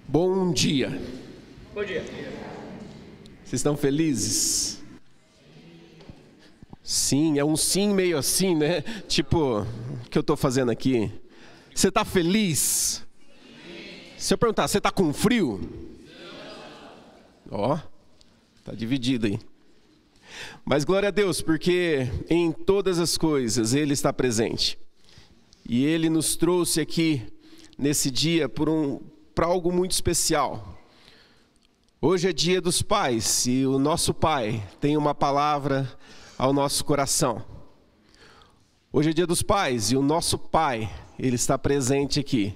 Bom dia. Bom dia. Vocês estão felizes? Sim, é um sim meio assim, né? Tipo, o que eu estou fazendo aqui? Você está feliz? Se eu perguntar, você está com frio? Ó, tá dividido aí. Mas glória a Deus, porque em todas as coisas Ele está presente. E Ele nos trouxe aqui nesse dia para algo muito especial. Hoje é dia dos pais e o nosso Pai tem uma palavra ao nosso coração. Hoje é dia dos pais e o nosso Pai, Ele está presente aqui.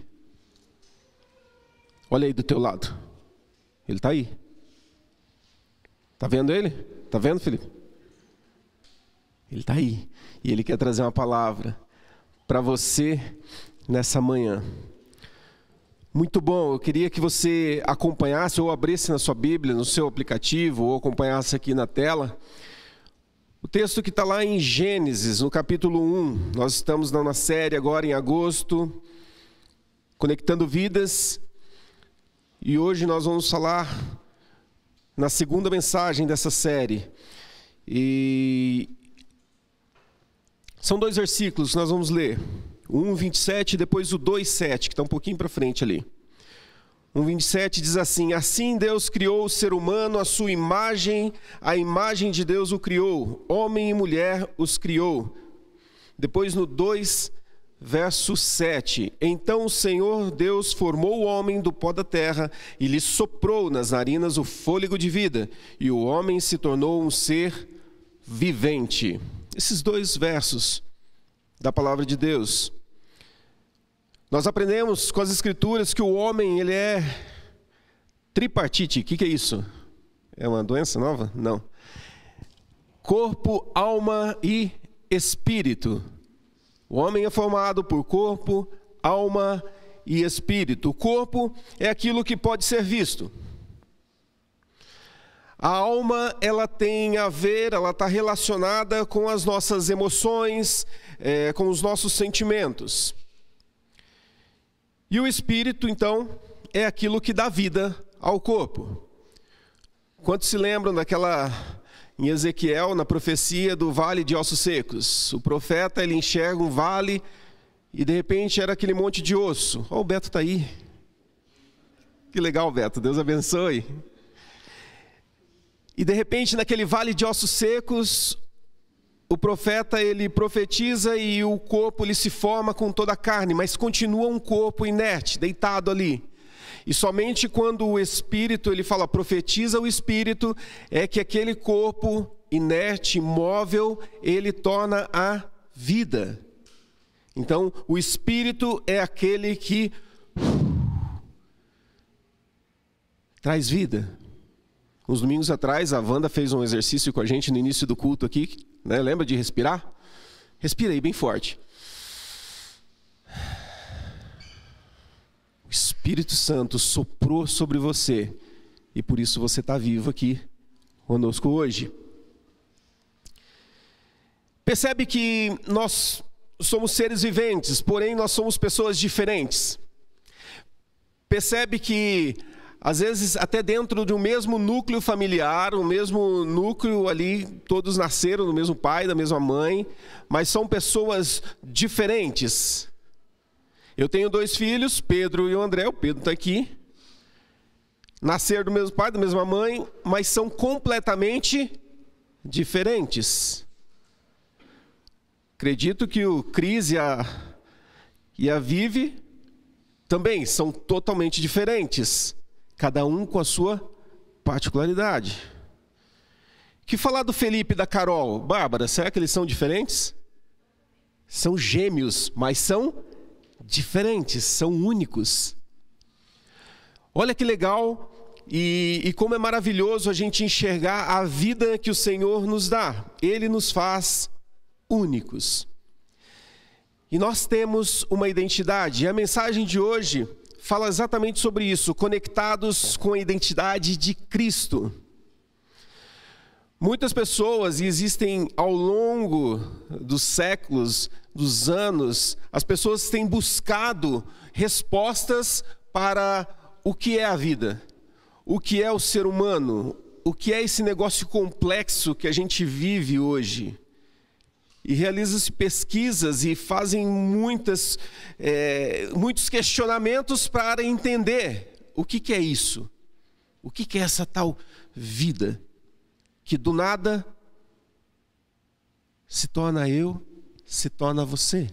Olha aí do teu lado. Ele está aí. Está vendo Ele? Está vendo, Felipe? Ele está aí. E Ele quer trazer uma palavra para você nessa manhã. Muito bom, eu queria que você acompanhasse ou abrisse na sua Bíblia, no seu aplicativo, ou acompanhasse aqui na tela. O texto que está lá em Gênesis, no capítulo 1. Nós estamos na série agora em agosto, Conectando Vidas. E hoje nós vamos falar na segunda mensagem dessa série. E são 2 versículos que nós vamos ler. 1:27 e depois o 2:7, que está um pouquinho para frente ali. 1:27 diz assim: Assim Deus criou o ser humano à sua imagem, a imagem de Deus o criou, homem e mulher os criou. Depois no 2, verso 7, Então o Senhor Deus formou o homem do pó da terra e lhe soprou nas narinas o fôlego de vida, e o homem se tornou um ser vivente. Esses 2 versos da palavra de Deus. Nós aprendemos com as escrituras que o homem, ele é tripartite. O que é isso? É uma doença nova? Não. Corpo, alma e espírito. O homem é formado por corpo, alma e espírito. O corpo é aquilo que pode ser visto. A alma, ela tem a ver, ela está relacionada com as nossas emoções, com os nossos sentimentos. E o espírito, então, é aquilo que dá vida ao corpo. Quantos se lembram daquela, em Ezequiel, na profecia do vale de ossos secos? O profeta, ele enxerga um vale e de repente era aquele monte de osso. Ó, o Beto está aí. Que legal, Beto, Deus abençoe. E de repente, naquele vale de ossos secos, o profeta, ele profetiza e o corpo, ele se forma com toda a carne, mas continua um corpo inerte, deitado ali. E somente quando o Espírito, ele fala, profetiza o Espírito, é que aquele corpo inerte, imóvel, ele torna a vida. Então, o Espírito é aquele que traz vida. Uns domingos atrás, a Wanda fez um exercício com a gente no início do culto aqui, né? Lembra de respirar? Respira aí bem forte. O Espírito Santo soprou sobre você e por isso você está vivo aqui conosco hoje. Percebe que nós somos seres viventes, porém nós somos pessoas diferentes. Percebe que às vezes, até dentro de um mesmo núcleo familiar, o mesmo núcleo ali, todos nasceram do mesmo pai, da mesma mãe, mas são pessoas diferentes. Eu tenho 2 filhos, Pedro e o André, o Pedro está aqui. Nasceram do mesmo pai, da mesma mãe, mas são completamente diferentes. Acredito que o Cris e a Vivi também são totalmente diferentes. Cada um com a sua particularidade. Que falar do Felipe e da Carol? Bárbara, será que eles são diferentes? São gêmeos, mas são diferentes, são únicos. Olha que legal e como é maravilhoso a gente enxergar a vida que o Senhor nos dá. Ele nos faz únicos. E nós temos uma identidade. E a mensagem de hoje fala exatamente sobre isso, conectados com a identidade de Cristo. Muitas pessoas, e existem ao longo dos séculos, dos anos, as pessoas têm buscado respostas para o que é a vida, o que é o ser humano, o que é esse negócio complexo que a gente vive hoje. E realizam-se pesquisas e fazem muitos questionamentos para entender o que é isso. O que é essa tal vida que do nada se torna eu, se torna você.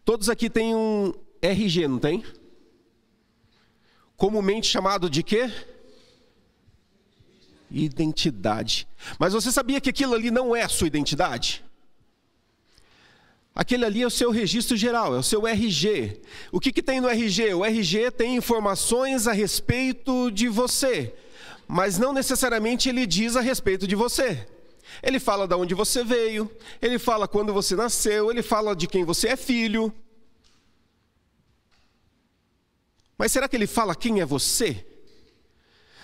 Todos aqui têm um RG, não tem? Comumente chamado de quê? Identidade. Mas você sabia que aquilo ali não é a sua identidade? Aquele ali é o seu registro geral, é o seu RG. O que tem no RG? O RG tem informações a respeito de você, mas não necessariamente ele diz a respeito de você. Ele fala de onde você veio, ele fala quando você nasceu, ele fala de quem você é filho. Mas será que ele fala quem é você?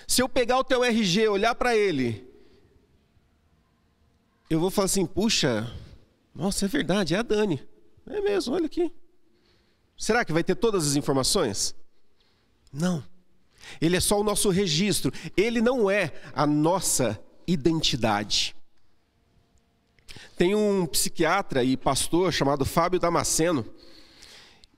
Se eu pegar o teu RG, olhar para ele, eu vou falar assim, puxa, nossa, é verdade, é a Dani. É mesmo, olha aqui. Será que vai ter todas as informações? Não. Ele é só o nosso registro. Ele não é a nossa identidade. Tem um psiquiatra e pastor chamado Fábio Damasceno,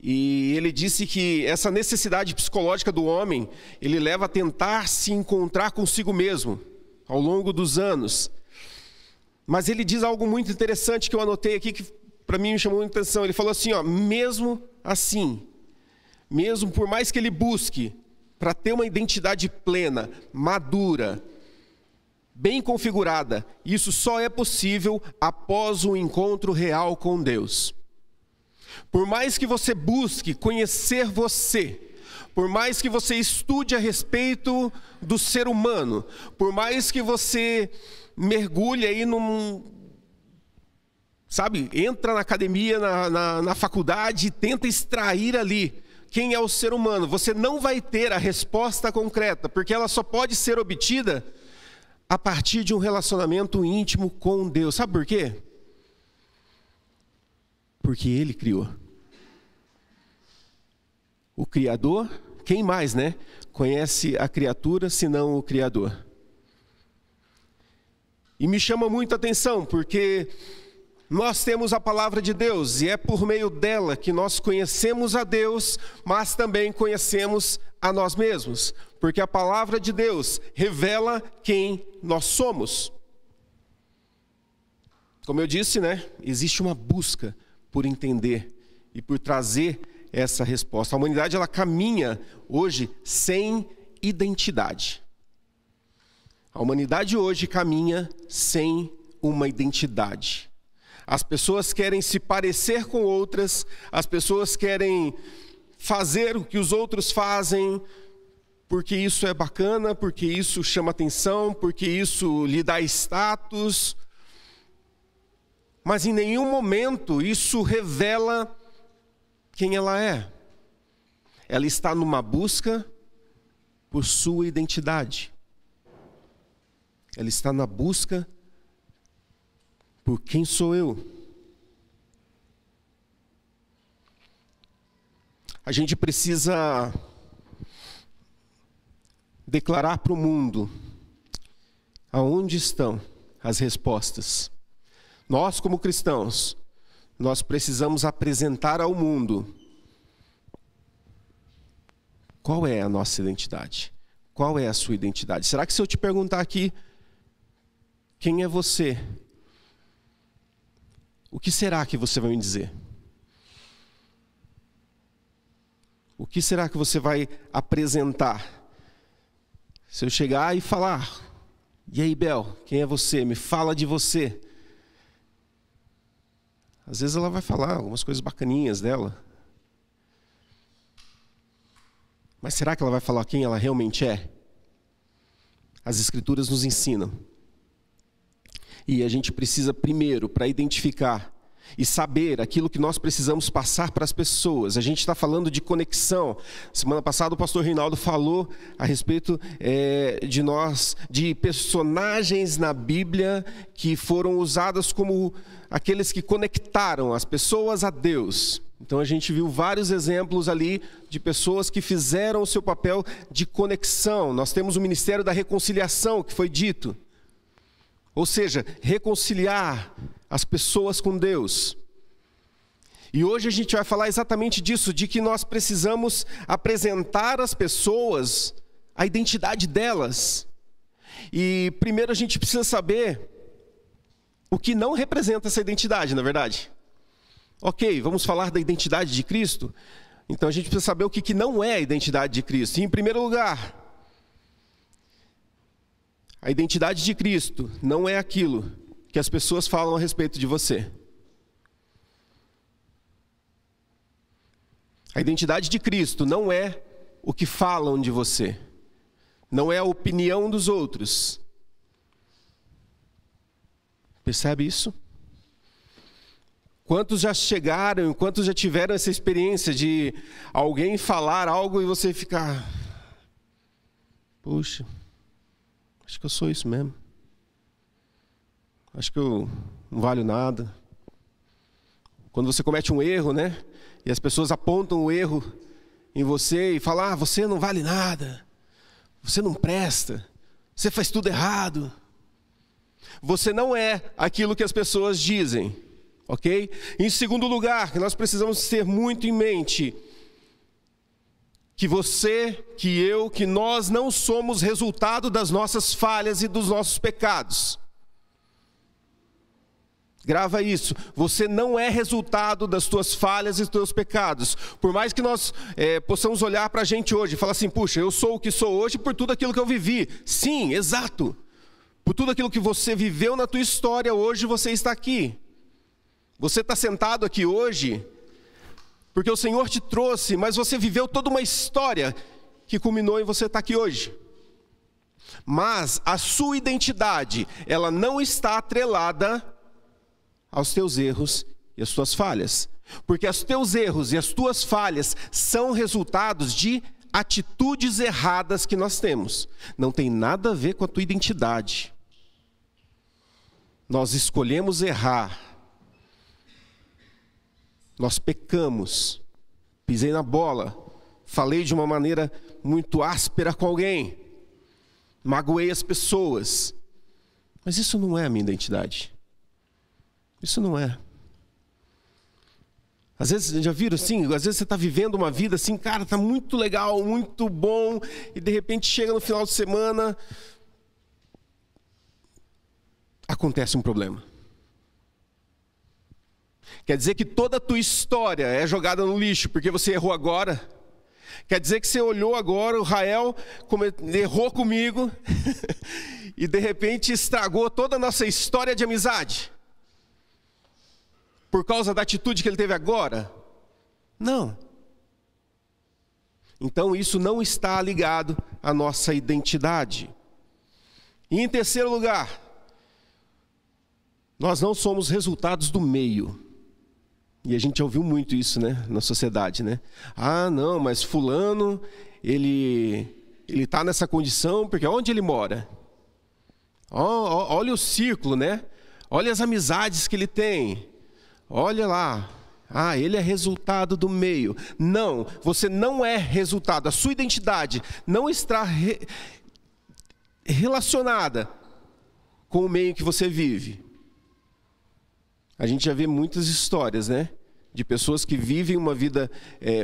e ele disse que essa necessidade psicológica do homem, ele leva a tentar se encontrar consigo mesmo, ao longo dos anos. Mas ele diz algo muito interessante que eu anotei aqui, que para mim me chamou muita atenção. Ele falou assim, mesmo assim, mesmo por mais que ele busque, para ter uma identidade plena, madura, bem configurada, isso só é possível após um encontro real com Deus. Por mais que você busque conhecer você, por mais que você estude a respeito do ser humano, por mais que você mergulhe aí entra na academia, na faculdade e tenta extrair ali quem é o ser humano, você não vai ter a resposta concreta, porque ela só pode ser obtida a partir de um relacionamento íntimo com Deus. Sabe por quê? Porque Ele criou. O Criador, quem mais, conhece a criatura senão o Criador? E me chama muito a atenção, porque nós temos a palavra de Deus, e é por meio dela que nós conhecemos a Deus, mas também conhecemos a nós mesmos, porque a palavra de Deus revela quem nós somos. Como eu disse, existe uma busca por entender e por trazer essa resposta. A humanidade, ela caminha hoje sem identidade. A humanidade hoje caminha sem uma identidade. As pessoas querem se parecer com outras, as pessoas querem fazer o que os outros fazem, porque isso é bacana, porque isso chama atenção, porque isso lhe dá status. Mas em nenhum momento isso revela quem ela é. Ela está numa busca por sua identidade. Ela está na busca por quem sou eu. A gente precisa declarar para o mundo aonde estão as respostas. Nós, como cristãos, nós precisamos apresentar ao mundo qual é a nossa identidade, qual é a sua identidade. Será que se eu te perguntar aqui, quem é você? O que será que você vai me dizer? O que será que você vai apresentar? Se eu chegar e falar, e aí, Bel, quem é você? Me fala de você. Às vezes ela vai falar algumas coisas bacaninhas dela. Mas será que ela vai falar quem ela realmente é? As Escrituras nos ensinam. E a gente precisa primeiro, para identificar e saber aquilo que nós precisamos passar para as pessoas. A gente está falando de conexão. Semana passada o pastor Reinaldo falou a respeito de personagens na Bíblia que foram usadas como aqueles que conectaram as pessoas a Deus. Então a gente viu vários exemplos ali de pessoas que fizeram o seu papel de conexão. Nós temos o ministério da reconciliação, que foi dito. Ou seja, reconciliar as pessoas com Deus. E hoje a gente vai falar exatamente disso, de que nós precisamos apresentar às pessoas a identidade delas. E primeiro a gente precisa saber o que não representa essa identidade, na verdade. Ok, vamos falar da identidade de Cristo? Então a gente precisa saber o que não é a identidade de Cristo. E em primeiro lugar, a identidade de Cristo não é aquilo que as pessoas falam a respeito de você. A identidade de Cristo não é o que falam de você. Não é a opinião dos outros. Percebe isso? Quantos já chegaram, quantos já tiveram essa experiência de alguém falar algo e você ficar... Puxa, acho que eu sou isso mesmo. Acho que eu não valho nada. Quando você comete um erro, né? E as pessoas apontam o erro em você e falam, você não vale nada. Você não presta. Você faz tudo errado. Você não é aquilo que as pessoas dizem. Ok? Em segundo lugar, nós precisamos ter muito em mente que você, que eu, que nós não somos resultado das nossas falhas e dos nossos pecados. Grava isso. Você não é resultado das tuas falhas e dos teus pecados. Por mais que nós possamos olhar para a gente hoje e falar assim, puxa, eu sou o que sou hoje por tudo aquilo que eu vivi. Sim, exato. Por tudo aquilo que você viveu na tua história, hoje você está aqui. Você está sentado aqui hoje porque o Senhor te trouxe, mas você viveu toda uma história que culminou em você estar aqui hoje. Mas a sua identidade, ela não está atrelada aos teus erros e às tuas falhas. Porque os teus erros e as tuas falhas são resultados de atitudes erradas que nós temos. Não tem nada a ver com a tua identidade. Nós escolhemos errar. Nós pecamos. Pisei na bola. Falei de uma maneira muito áspera com alguém. Magoei as pessoas. Mas isso não é a minha identidade. Isso não é. Às vezes, já viram assim, às vezes você está vivendo uma vida assim, cara, está muito legal, muito bom, e de repente chega no final de semana, acontece um problema. Quer dizer que toda a tua história é jogada no lixo, porque você errou agora? Quer dizer que você olhou agora, o Rael errou comigo, e de repente estragou toda a nossa história de amizade? Por causa da atitude que ele teve agora? Não. Então isso não está ligado à nossa identidade. E em terceiro lugar, nós não somos resultados do meio. E a gente já ouviu muito isso, né, na sociedade, né? Ah, não, mas fulano, ele está nessa condição porque onde ele mora? Olha o círculo, né? Olha as amizades que ele tem. Olha lá, ele é resultado do meio. Não, você não é resultado. A sua identidade não está relacionada com o meio que você vive. A gente já vê muitas histórias, né? De pessoas que vivem uma vida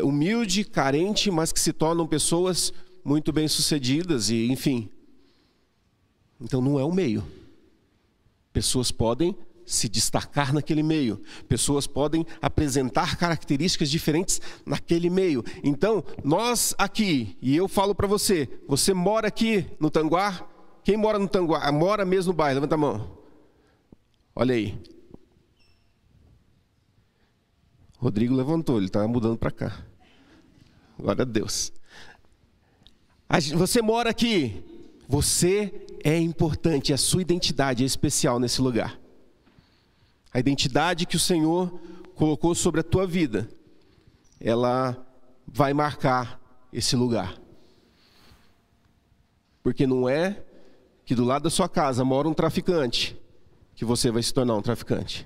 humilde, carente, mas que se tornam pessoas muito bem-sucedidas e, enfim. Então não é o meio. Pessoas podem se destacar naquele meio. Pessoas podem apresentar características diferentes naquele meio. Então, nós aqui, e eu falo para você, você mora aqui no Tanguá? Quem mora no Tanguá? Mora mesmo no bairro? Levanta a mão. Olha aí. Rodrigo levantou, ele está mudando para cá. Glória a Deus. Você mora aqui. Você é importante, a sua identidade é especial nesse lugar. A identidade que o Senhor colocou sobre a tua vida, ela vai marcar esse lugar. Porque não é que do lado da sua casa mora um traficante, que você vai se tornar um traficante.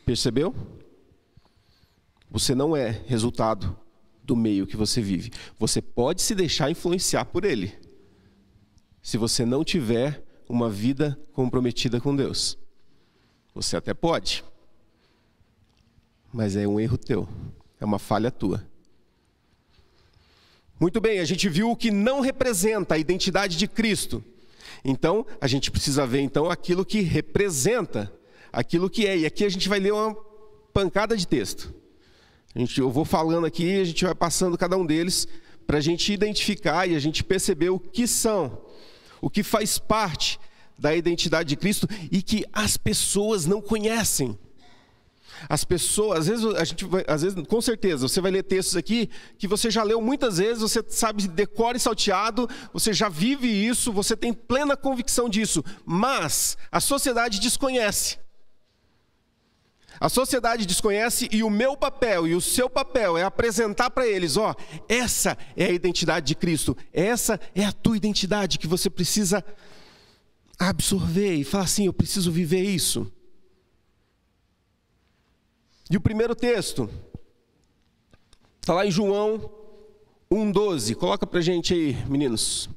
Percebeu? Você não é resultado do meio que você vive. Você pode se deixar influenciar por ele, se você não tiver uma vida comprometida com Deus. Você até pode, mas é um erro teu, é uma falha tua. Muito bem, a gente viu o que não representa a identidade de Cristo. Então, a gente precisa ver então aquilo que representa, aquilo que é. E aqui a gente vai ler uma pancada de texto. Eu vou falando aqui, a gente vai passando cada um deles para a gente identificar e a gente perceber o que são, o que faz parte da identidade de Cristo e que as pessoas não conhecem. As pessoas, às vezes, com certeza, você vai ler textos aqui que você já leu muitas vezes, você sabe de cor e salteado, você já vive isso, você tem plena convicção disso, mas a sociedade desconhece. A sociedade desconhece e o meu papel e o seu papel é apresentar para eles, essa é a identidade de Cristo, essa é a tua identidade que você precisa absorver e falar assim, eu preciso viver isso. E o primeiro texto está lá em João 1,12, coloca para a gente aí, meninos.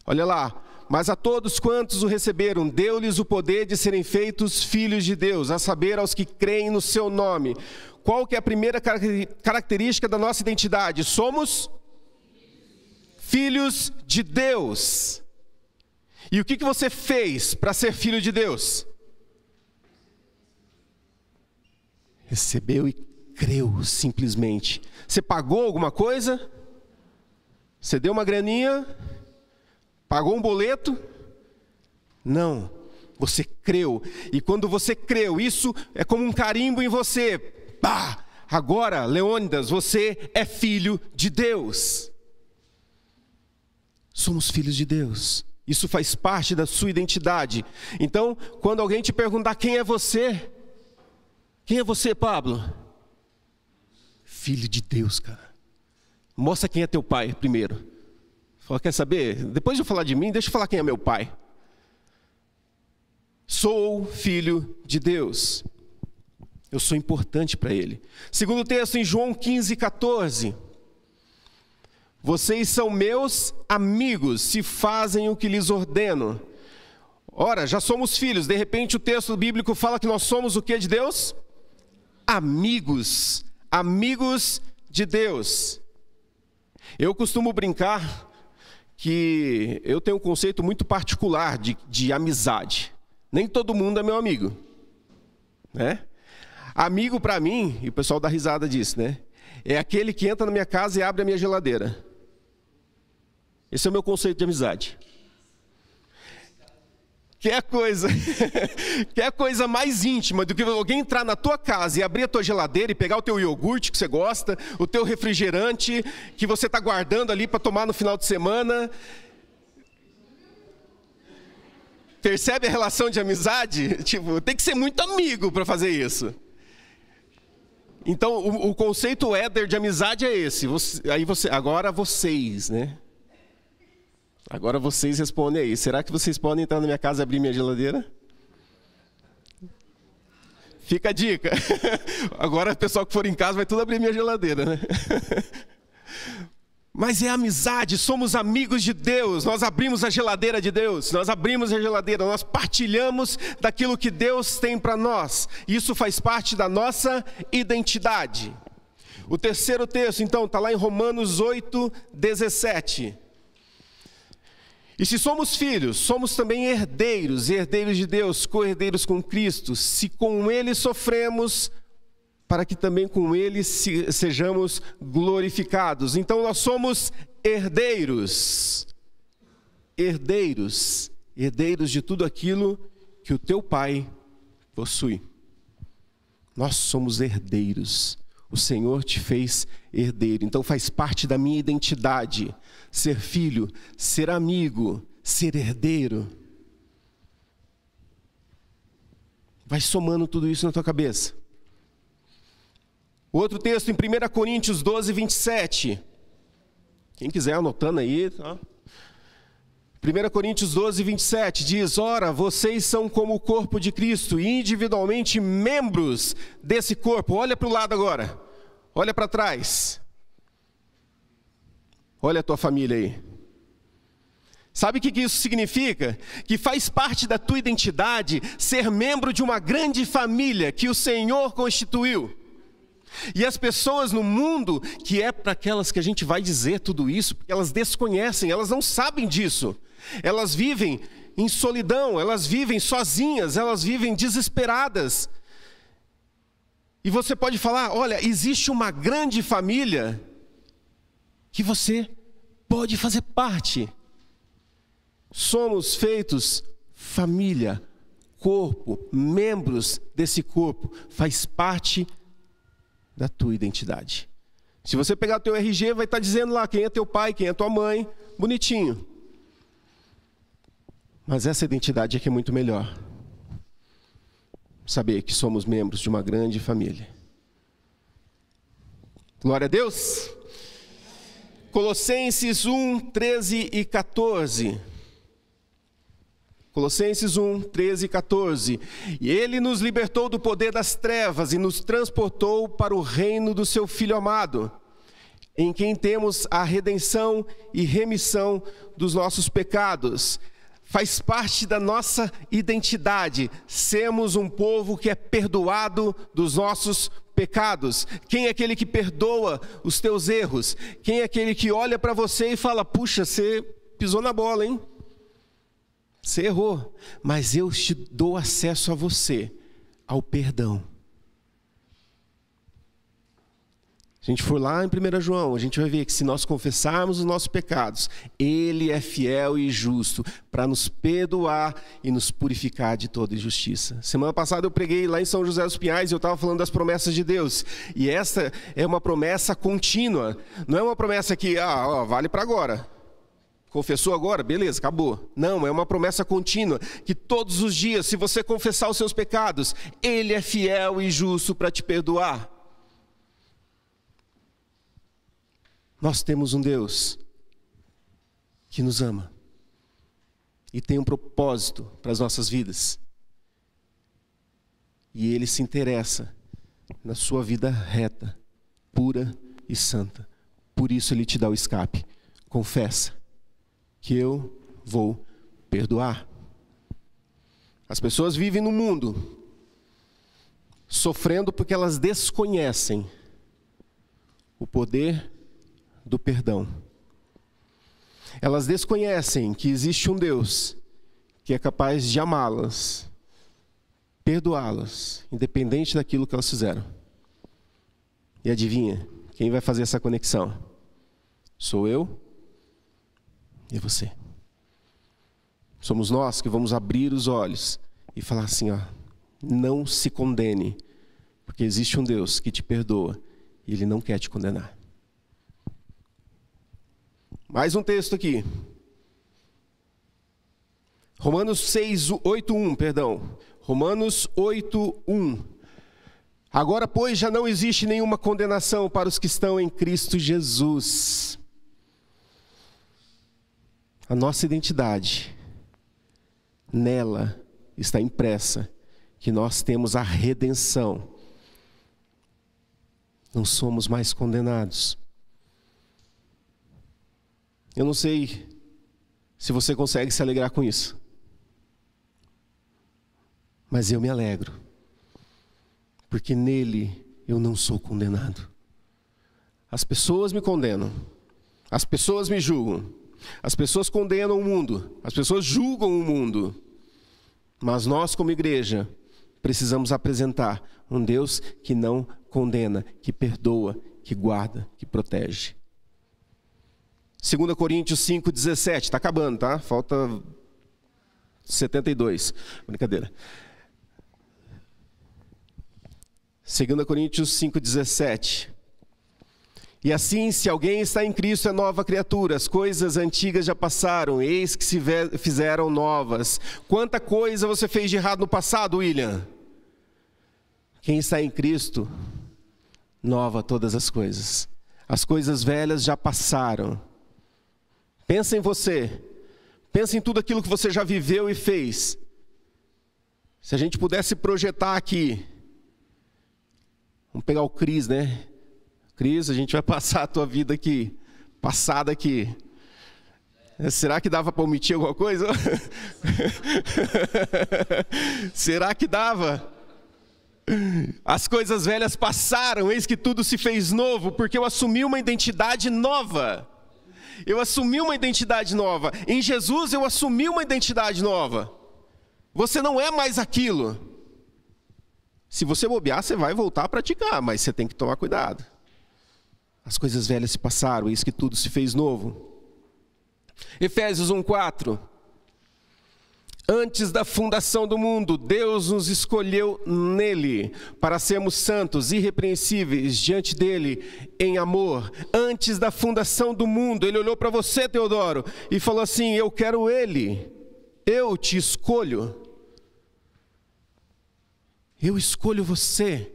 Olha lá. Mas a todos quantos o receberam, deu-lhes o poder de serem feitos filhos de Deus, a saber, aos que creem no seu nome. Qual que é a primeira característica da nossa identidade? Somos filhos de Deus. E o que você fez para ser filho de Deus? Recebeu e creu, simplesmente. Você pagou alguma coisa? Você deu uma graninha? Pagou um boleto? Não, você creu. E quando você creu, isso é como um carimbo em você. Pá! Agora, Leônidas, você é filho de Deus. Somos filhos de Deus. Isso faz parte da sua identidade. Então, quando alguém te perguntar quem é você Pablo? Filho de Deus, cara. Mostra quem é teu pai primeiro. Fala, quer saber? Depois de eu falar de mim, deixa eu falar quem é meu pai. Sou filho de Deus. Eu sou importante para ele. Segundo texto em João 15,14. Vocês são meus amigos, se fazem o que lhes ordeno. Ora, já somos filhos. De repente o texto bíblico fala que nós somos o que de Deus? Amigos. Amigos de Deus. Eu costumo brincar que eu tenho um conceito muito particular de amizade. Nem todo mundo é meu amigo, né? Amigo para mim, e o pessoal dá risada disso, né? É aquele que entra na minha casa e abre a minha geladeira. Esse é o meu conceito de amizade. Quer coisa mais íntima do que alguém entrar na tua casa e abrir a tua geladeira e pegar o teu iogurte que você gosta, o teu refrigerante que você está guardando ali para tomar no final de semana. Percebe a relação de amizade? Tipo, tem que ser muito amigo para fazer isso. Então, o conceito éder de amizade é esse. Agora vocês, né? Agora vocês respondem aí. Será que vocês podem entrar na minha casa e abrir minha geladeira? Fica a dica. Agora o pessoal que for em casa vai tudo abrir minha geladeira, né? Mas é amizade, somos amigos de Deus. Nós abrimos a geladeira de Deus. Nós abrimos a geladeira, nós partilhamos daquilo que Deus tem para nós. Isso faz parte da nossa identidade. O terceiro texto, então, está lá em Romanos 8:17. E se somos filhos, somos também herdeiros, herdeiros de Deus, co-herdeiros com Cristo, se com Ele sofremos, para que também com Ele sejamos glorificados. Então nós somos herdeiros, herdeiros de tudo aquilo que o teu Pai possui. Nós somos herdeiros. O Senhor te fez herdeiro, então faz parte da minha identidade. Ser filho, ser amigo, ser herdeiro. Vai somando tudo isso na tua cabeça. Outro texto em 1 Coríntios 12:27. Quem quiser anotando aí, tá? 1 Coríntios 12:27 diz: ora, vocês são como o corpo de Cristo, individualmente membros desse corpo. Olha para o lado agora. Olha para trás. Olha a tua família aí. Sabe o que isso significa? Que faz parte da tua identidade ser membro de uma grande família que o Senhor constituiu. E as pessoas no mundo, que é para aquelas que a gente vai dizer tudo isso, porque elas desconhecem, elas não sabem disso. Elas vivem em solidão, elas vivem sozinhas, elas vivem desesperadas. E você pode falar, olha, existe uma grande família que você pode fazer parte. Somos feitos família, corpo, membros desse corpo, faz parte da tua identidade. Se você pegar o teu RG, vai estar dizendo lá quem é teu pai, quem é tua mãe, bonitinho. Mas essa identidade aqui é muito melhor. Saber que somos membros de uma grande família. Glória a Deus. Colossenses 1, 13 e 14. Colossenses 1, 13 e 14. E Ele nos libertou do poder das trevas e nos transportou para o reino do seu Filho amado, em quem temos a redenção e remissão dos nossos pecados. Faz parte da nossa identidade, sermos um povo que é perdoado dos nossos pecados. Quem é aquele que perdoa os teus erros? Quem é aquele que olha para você e fala, puxa, você pisou na bola, hein? Você errou, mas eu te dou acesso a você, ao perdão. A gente for lá em 1 João, a gente vai ver que se nós confessarmos os nossos pecados, Ele é fiel e justo para nos perdoar e nos purificar de toda injustiça. Semana passada eu preguei lá em São José dos Pinhais e eu estava falando das promessas de Deus. E essa é uma promessa contínua, não é uma promessa que vale para agora. Confessou agora? Beleza, acabou. Não, é uma promessa contínua, que todos os dias, se você confessar os seus pecados, Ele é fiel e justo para te perdoar. Nós temos um Deus que nos ama e tem um propósito para as nossas vidas. E Ele se interessa na sua vida reta, pura e santa. Por isso Ele te dá o escape. Confessa que eu vou perdoar. As pessoas vivem no mundo sofrendo porque elas desconhecem o poder do perdão. Elas desconhecem que existe um Deus que é capaz de amá-las, perdoá-las, independente daquilo que elas fizeram. E adivinha, quem vai fazer essa conexão? Sou eu e você. Somos nós que vamos abrir os olhos e falar assim, não se condene, porque existe um Deus que te perdoa e Ele não quer te condenar. Mais um texto aqui. Romanos 8:1. Romanos 8:1. Agora, pois, já não existe nenhuma condenação para os que estão em Cristo Jesus. A nossa identidade, nela está impressa que nós temos a redenção. Não somos mais condenados. Eu não sei se você consegue se alegrar com isso, mas eu me alegro, porque nele eu não sou condenado. As pessoas me condenam, as pessoas me julgam, as pessoas condenam o mundo, as pessoas julgam o mundo, mas nós como igreja precisamos apresentar um Deus que não condena, que perdoa, que guarda, que protege. 2 Coríntios 5:17, está acabando, tá? Falta 72, brincadeira. 2 Coríntios 5:17. E assim, se alguém está em Cristo, é nova criatura, as coisas antigas já passaram, eis que se fizeram novas. Quanta coisa você fez de errado no passado, William? Quem está em Cristo, nova todas as coisas. As coisas velhas já passaram. Pensa em você, pensa em tudo aquilo que você já viveu e fez. Se a gente pudesse projetar aqui, vamos pegar o Cris, né? Cris, a gente vai passar a tua vida aqui, passada aqui. Será que dava para omitir alguma coisa? Será que dava? As coisas velhas passaram, eis que tudo se fez novo, porque eu assumi uma identidade nova. Eu assumi uma identidade nova. Em Jesus eu assumi uma identidade nova. Você não é mais aquilo. Se você bobear, você vai voltar a praticar, mas você tem que tomar cuidado. As coisas velhas se passaram, eis que tudo se fez novo. Efésios 1:4. Antes da fundação do mundo, Deus nos escolheu nele, para sermos santos, irrepreensíveis diante dele, em amor. Antes da fundação do mundo, ele olhou para você, Teodoro, e falou assim: eu quero ele, eu te escolho. Eu escolho você.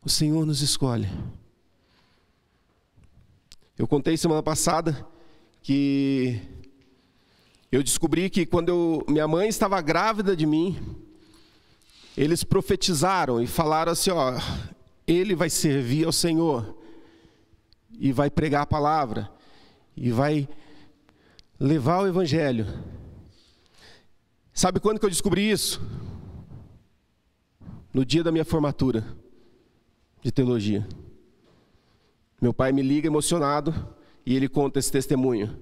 O Senhor nos escolhe. Eu contei semana passada que eu descobri que quando minha mãe estava grávida de mim, eles profetizaram e falaram assim, ó, ele vai servir ao Senhor e vai pregar a palavra e vai levar o evangelho. Sabe quando que eu descobri isso? No dia da minha formatura de teologia. Meu pai me liga emocionado e ele conta esse testemunho.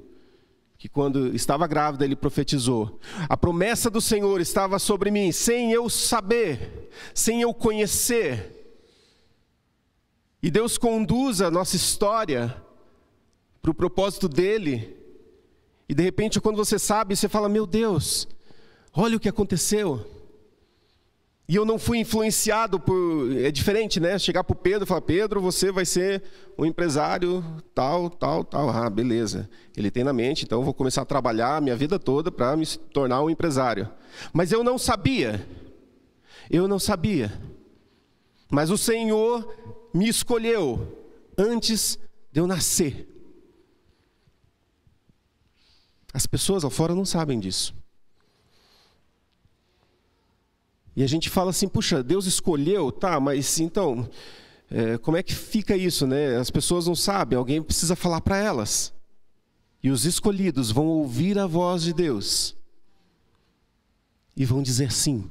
Que quando estava grávida ele profetizou. A promessa do Senhor estava sobre mim, sem eu saber, sem eu conhecer. E Deus conduz a nossa história para o propósito dEle. E de repente quando você sabe, você fala, meu Deus, olha o que aconteceu. E eu não fui influenciado por... É diferente, né? Chegar para o Pedro e falar, Pedro, você vai ser um empresário tal. Ah, beleza. Ele tem na mente, então eu vou começar a trabalhar a minha vida toda para me tornar um empresário. Mas eu não sabia. Mas o Senhor me escolheu antes de eu nascer. As pessoas lá fora não sabem disso. E a gente fala assim, puxa, Deus escolheu, tá, mas então, como é que fica isso, né? As pessoas não sabem, alguém precisa falar para elas. E os escolhidos vão ouvir a voz de Deus. E vão dizer sim.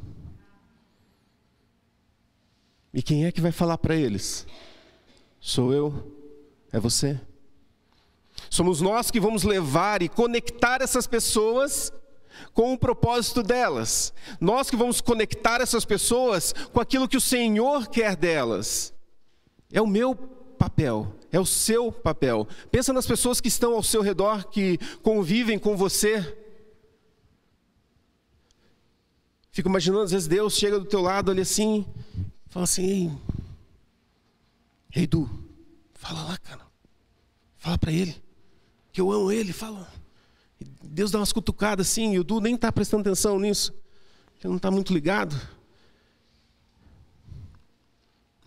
E quem é que vai falar para eles? Sou eu? É você? Somos nós que vamos levar e conectar essas pessoas com o propósito delas. Nós que vamos conectar essas pessoas com aquilo que o Senhor quer delas. É o meu papel, é o seu papel. Pensa nas pessoas que estão ao seu redor, que convivem com você. Fico imaginando, às vezes Deus chega do teu lado ali assim, fala assim, ei Du, fala lá, cara. Fala para ele, que eu amo ele, fala. Deus dá umas cutucadas assim, e o Du nem está prestando atenção nisso. Ele não está muito ligado.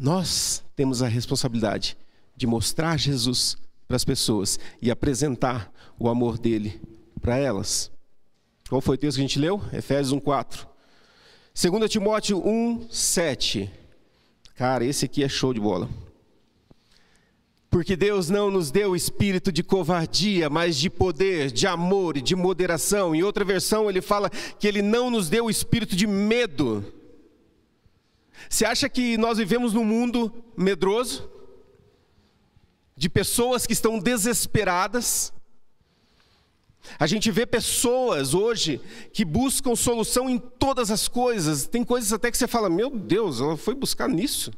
Nós temos a responsabilidade de mostrar Jesus para as pessoas e apresentar o amor dele para elas. Qual foi o texto que a gente leu? Efésios 1:4. 2 Timóteo 1:7. Cara, esse aqui é show de bola. Porque Deus não nos deu espírito de covardia, mas de poder, de amor e de moderação. Em outra versão ele fala que ele não nos deu espírito de medo. Você acha que nós vivemos num mundo medroso? De pessoas que estão desesperadas? A gente vê pessoas hoje que buscam solução em todas as coisas. Tem coisas até que você fala, meu Deus, ela foi buscar nisso.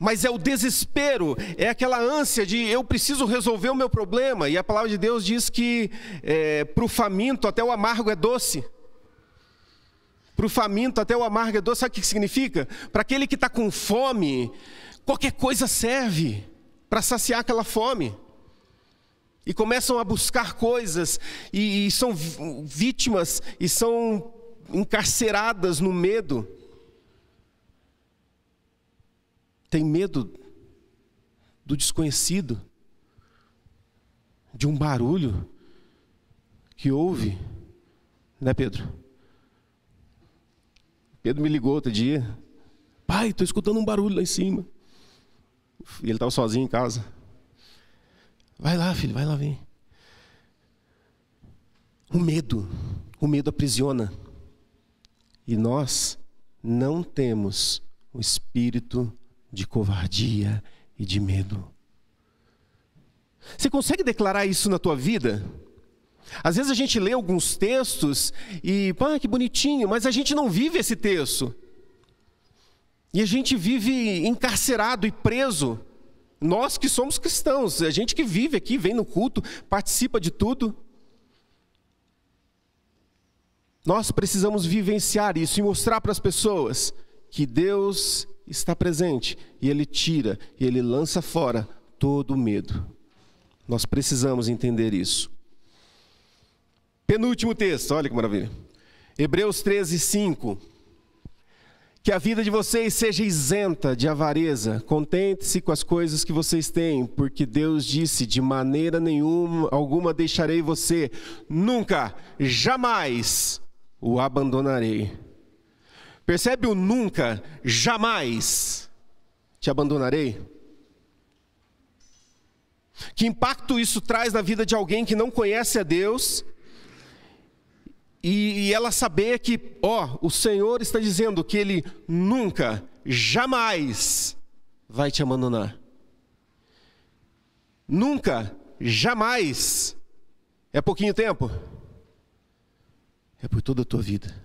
Mas é o desespero, é aquela ânsia de eu preciso resolver o meu problema. E a palavra de Deus diz que para o faminto até o amargo é doce. Para o faminto até o amargo é doce. Sabe o que significa? Para aquele que está com fome, qualquer coisa serve para saciar aquela fome. E começam a buscar coisas e são vítimas e são encarceradas no medo. Tem medo do desconhecido, de um barulho que ouve, né, Pedro? Pedro me ligou outro dia, Pai, estou escutando um barulho lá em cima. E ele estava sozinho em casa. Vai lá, filho, vai lá, vem. O medo aprisiona. E nós não temos o espírito de covardia e de medo. Você consegue declarar isso na tua vida? Às vezes a gente lê alguns textos e, que bonitinho, mas a gente não vive esse texto. E a gente vive encarcerado e preso. Nós que somos cristãos, a gente que vive aqui, vem no culto, participa de tudo. Nós precisamos vivenciar isso e mostrar para as pessoas que Deus está presente. E Ele tira, e Ele lança fora todo o medo. Nós precisamos entender isso. Penúltimo texto, olha que maravilha. Hebreus 13:5. Que a vida de vocês seja isenta de avareza. Contente-se com as coisas que vocês têm, porque Deus disse, de maneira alguma deixarei você. Nunca, jamais o abandonarei. Percebe o nunca, jamais te abandonarei? Que impacto isso traz na vida de alguém que não conhece a Deus? E ela saber que, o Senhor está dizendo que Ele nunca, jamais vai te abandonar. Nunca, jamais. É pouquinho tempo? É por toda a tua vida.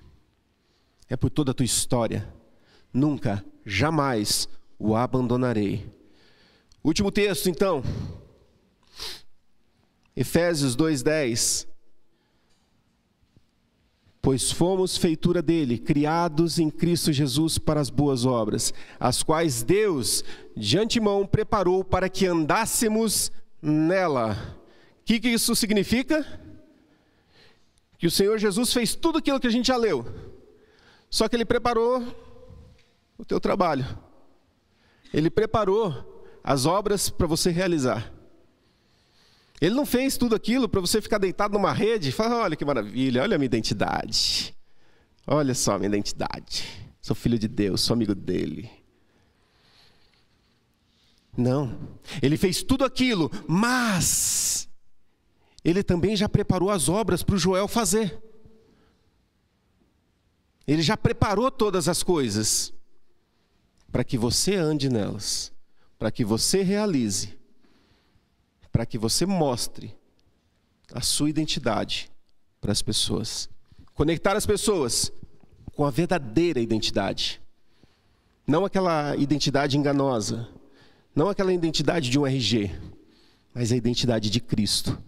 É por toda a tua história. Nunca, jamais o abandonarei. Último texto, então. Efésios 2:10. Pois fomos feitura dele, criados em Cristo Jesus para as boas obras, as quais Deus de antemão preparou para que andássemos nela. O que isso significa? Que o Senhor Jesus fez tudo aquilo que a gente já leu, só que Ele preparou o teu trabalho. Ele preparou as obras para você realizar. Ele não fez tudo aquilo para você ficar deitado numa rede e falar, olha que maravilha, olha a minha identidade. Olha só a minha identidade. Sou filho de Deus, sou amigo dele. Não. Ele fez tudo aquilo, mas Ele também já preparou as obras para o Joel fazer. Ele já preparou todas as coisas para que você ande nelas, para que você realize, para que você mostre a sua identidade para as pessoas. Conectar as pessoas com a verdadeira identidade. Não aquela identidade enganosa. Não aquela identidade de um RG. Mas a identidade de Cristo.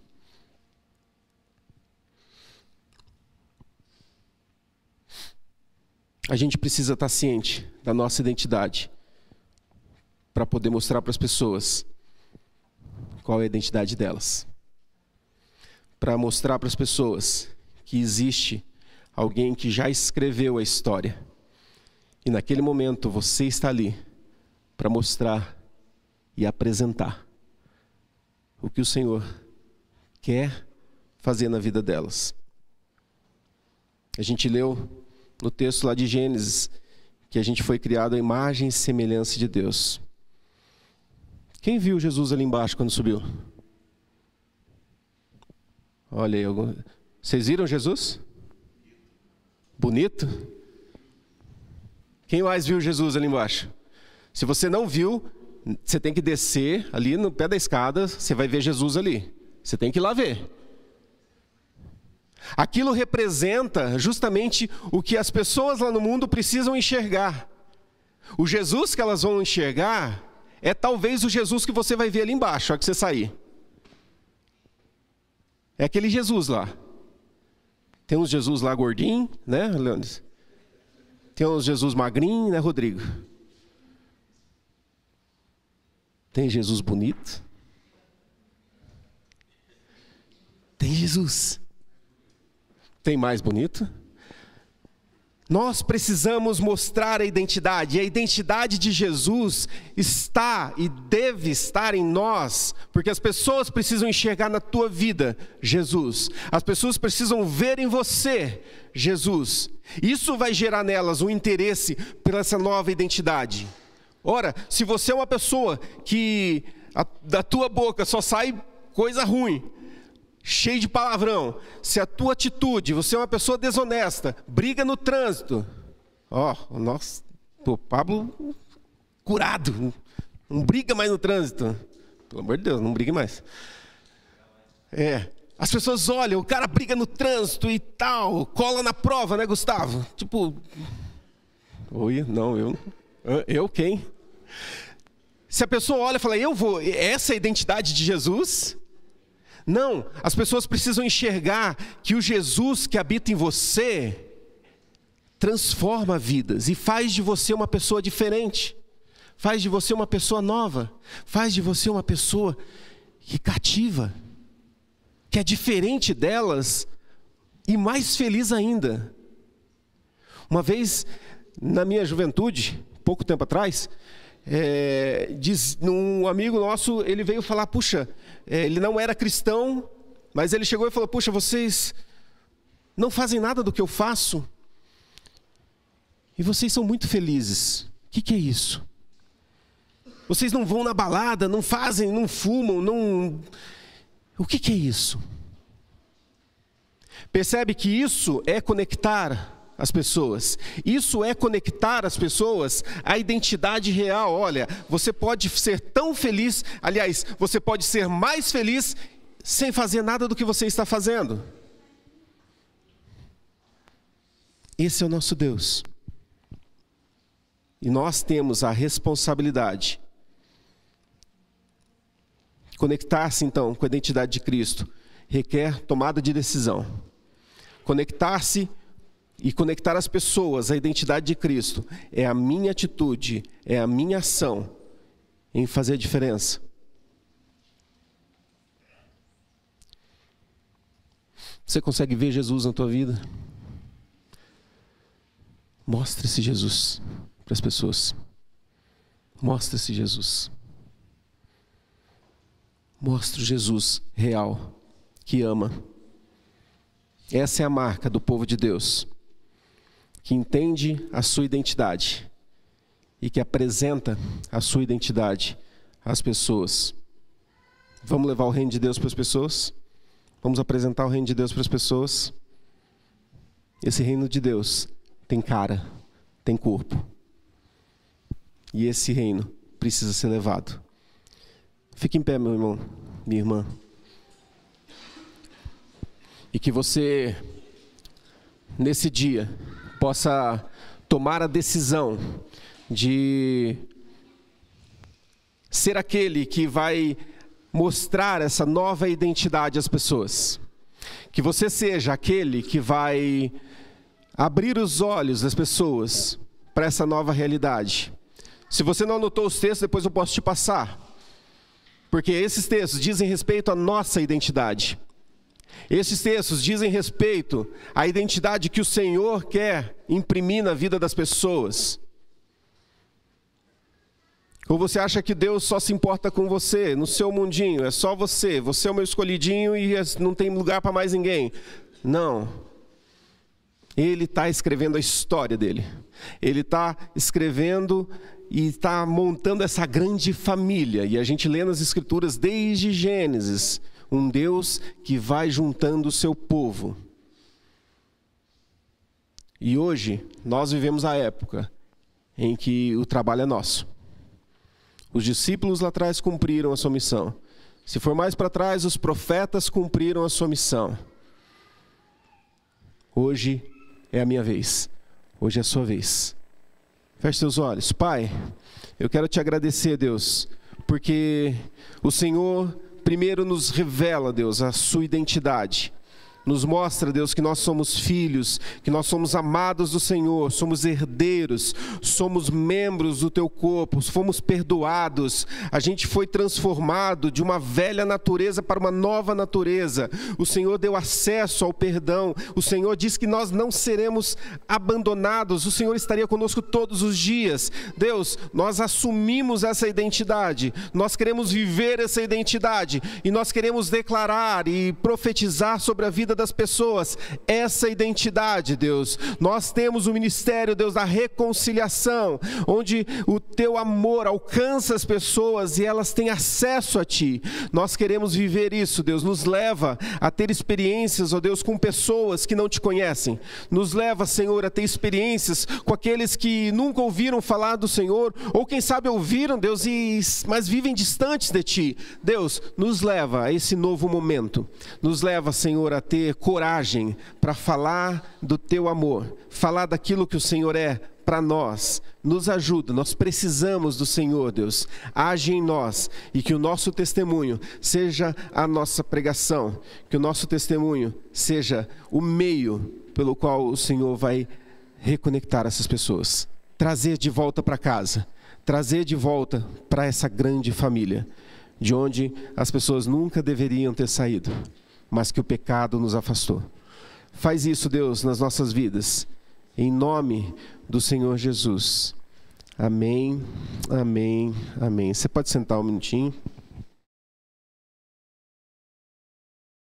A gente precisa estar ciente da nossa identidade para poder mostrar para as pessoas qual é a identidade delas. Para mostrar para as pessoas que existe alguém que já escreveu a história. E naquele momento você está ali para mostrar e apresentar o que o Senhor quer fazer na vida delas. A gente leu no texto lá de Gênesis que a gente foi criado à imagem e semelhança de Deus. Quem viu Jesus ali embaixo quando subiu? Olha aí, vocês viram Jesus? Bonito? Quem mais viu Jesus ali embaixo? Se você não viu, você tem que descer ali no pé da escada, você vai ver Jesus ali. Você tem que ir lá ver. Aquilo representa justamente o que as pessoas lá no mundo precisam enxergar. O Jesus que elas vão enxergar é talvez o Jesus que você vai ver ali embaixo, ao que você sair. É aquele Jesus lá. Tem uns Jesus lá gordinho, né, Leandro? Tem uns Jesus magrinho, né, Rodrigo? Tem Jesus bonito. Tem Jesus. Tem mais bonito. Nós precisamos mostrar a identidade, e a identidade de Jesus está e deve estar em nós, porque as pessoas precisam enxergar na tua vida Jesus, as pessoas precisam ver em você Jesus, isso vai gerar nelas um interesse pela essa nova identidade. Ora, se você é uma pessoa que da tua boca só sai coisa ruim, cheio de palavrão, se a tua atitude, você é uma pessoa desonesta, briga no trânsito, nossa, o Pablo curado, não briga mais no trânsito, pelo amor de Deus, não brigue mais. As pessoas olham, o cara briga no trânsito e tal, cola na prova, né, Gustavo? Tipo, eu quem? Se a pessoa olha e fala, essa é a identidade de Jesus? Não, as pessoas precisam enxergar que o Jesus que habita em você transforma vidas e faz de você uma pessoa diferente, faz de você uma pessoa nova, faz de você uma pessoa que cativa, que é diferente delas e mais feliz ainda. Uma vez, na minha juventude, pouco tempo atrás, um amigo nosso, ele veio falar, puxa, ele não era cristão, mas ele chegou e falou, puxa, vocês não fazem nada do que eu faço, e vocês são muito felizes. O que é isso? Vocês não vão na balada, não fazem, não fumam, não... O que é isso? Percebe que isso é conectar as pessoas. Isso é conectar as pessoas à identidade real. Olha, você pode ser tão feliz, aliás, você pode ser mais feliz sem fazer nada do que você está fazendo. Esse é o nosso Deus. E nós temos a responsabilidade. Conectar-se então com a identidade de Cristo requer tomada de decisão. Conectar-se e conectar as pessoas à identidade de Cristo é a minha atitude, é a minha ação em fazer a diferença. Você consegue ver Jesus na tua vida? Mostre esse Jesus para as pessoas. Mostre esse Jesus. Mostre o Jesus real, que ama. Essa é a marca do povo de Deus, que entende a sua identidade e que apresenta a sua identidade às pessoas. Vamos levar o reino de Deus para as pessoas? Vamos apresentar o reino de Deus para as pessoas? Esse reino de Deus tem cara, tem corpo. E esse reino precisa ser levado. Fique em pé, meu irmão, minha irmã. E que você, nesse dia, possa tomar a decisão de ser aquele que vai mostrar essa nova identidade às pessoas. Que você seja aquele que vai abrir os olhos das pessoas para essa nova realidade. Se você não anotou os textos, depois eu posso te passar. Porque esses textos dizem respeito à nossa identidade. Esses textos dizem respeito à identidade que o Senhor quer imprimir na vida das pessoas. Ou você acha que Deus só se importa com você, no seu mundinho, é só você, você é o meu escolhidinho e não tem lugar para mais ninguém. Não. Ele está escrevendo a história dele. Ele está escrevendo e está montando essa grande família. E a gente lê nas Escrituras desde Gênesis, um Deus que vai juntando o seu povo. E hoje, nós vivemos a época em que o trabalho é nosso. Os discípulos lá atrás cumpriram a sua missão. Se for mais para trás, os profetas cumpriram a sua missão. Hoje é a minha vez. Hoje é a sua vez. Feche seus olhos. Pai, eu quero te agradecer, Deus, porque o Senhor primeiro nos revela, Deus, a sua identidade. Nos mostra, Deus, que nós somos filhos, que nós somos amados do Senhor, somos herdeiros, somos membros do Teu corpo, fomos perdoados, a gente foi transformado de uma velha natureza para uma nova natureza. O Senhor deu acesso ao perdão, o Senhor diz que nós não seremos abandonados, o Senhor estaria conosco todos os dias. Deus, nós assumimos essa identidade, nós queremos viver essa identidade e nós queremos declarar e profetizar sobre a vida das pessoas essa identidade, Deus. Nós temos o ministério, Deus, da reconciliação, onde o Teu amor alcança as pessoas e elas têm acesso a Ti. Nós queremos viver isso, Deus. Nos leva a ter experiências, ó Deus, com pessoas que não Te conhecem. Nos leva, Senhor, a ter experiências com aqueles que nunca ouviram falar do Senhor, ou quem sabe ouviram, Deus, mas vivem distantes de Ti. Deus, nos leva a esse novo momento. Nos leva, Senhor, a ter coragem para falar do Teu amor, falar daquilo que o Senhor é para nós. Nos ajuda, nós precisamos do Senhor, Deus. Age em nós e que o nosso testemunho seja a nossa pregação, que o nosso testemunho seja o meio pelo qual o Senhor vai reconectar essas pessoas, trazer de volta para casa, trazer de volta para essa grande família, de onde as pessoas nunca deveriam ter saído, mas que o pecado nos afastou. Faz isso, Deus, nas nossas vidas, em nome do Senhor Jesus. Amém, amém, amém. Você pode sentar um minutinho?